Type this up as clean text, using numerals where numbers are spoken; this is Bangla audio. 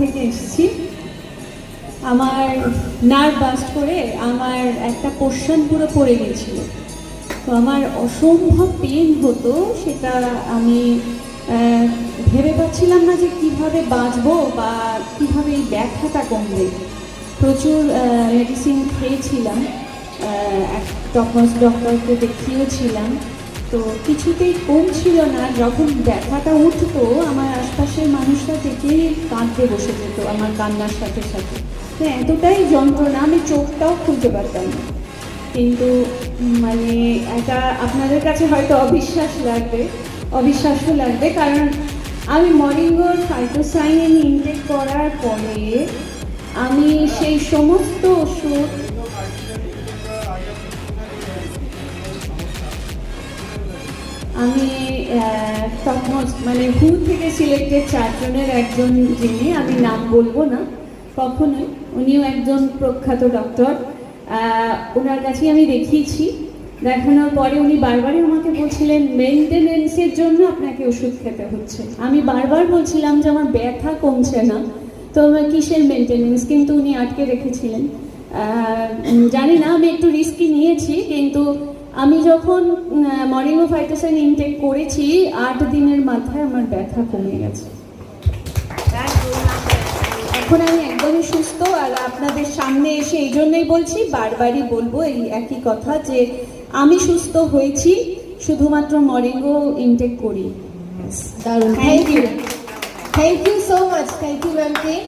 থেকে এসেছি। আমার নার্ভ বাস্ট করে আমার একটা পোর্শন পুরো পড়ে গিয়েছিল, তো আমার অসম্ভব পেন হতো। সেটা আমি ভেবে পাচ্ছিলাম না যে কিভাবে বাঁচবো বা কিভাবে এই ব্যথাটা কমবে। প্রচুর মেডিসিন খেয়েছিলাম, ডক্টরকে দেখিয়েছিলাম, তো কিছুতেই কমছিল না। যখন ব্যথাটা উঠতো আমার আশপাশের মানুষরা দেখেই কাঁদতে বসে যেত আমার কান্নার সাথে সাথে। তো এতটাই যন্ত্রণা, আমি চোখটাও খুলতে পারতাম না। কিন্তু মানে এটা আপনাদের কাছে হয়তো অবিশ্বাস্য লাগবে, কারণ আমি মরিঙ্গোর ফাইটোসাইন ইনটেক করার পরে আমি সেই সমস্ত ওষুধ আমি মানে হু থেকে সিলেক্টেড 4 জনের একজন, যিনি আমি নাম বলবো না কখনোই, উনিও একজন প্রখ্যাত ডক্টর। ওনার কাছেই আমি দেখিয়েছি। দেখানোর পরে উনি বারবারই আমাকে বলছিলেন মেনটেনেন্সের জন্য আপনাকে ওষুধ খেতে হচ্ছে। আমি বারবার বলছিলাম যে আমার ব্যথা কমছে না, তো আমার কিসের মেনটেনেন্স, কিন্তু উনি আটকে রেখেছিলেন। জানি না, আমি একটু রিস্কি নিয়েছি, কিন্তু আমি যখন মরিঙ্গো ফাইটোসাইন ইনটেক করেছি 8 দিনের মাথায় আমার ব্যথা কমে গেছে। এখন আমি একদমই সুস্থ। আর আপনাদের সামনে এসে এই জন্যই বলছি, বারবারই বলবো এই একই কথা, যে আমি সুস্থ হয়েছি শুধুমাত্র মরিঙ্গো ইনটেক করি। দারুণ, thank you so much, thank you ম্যামকে।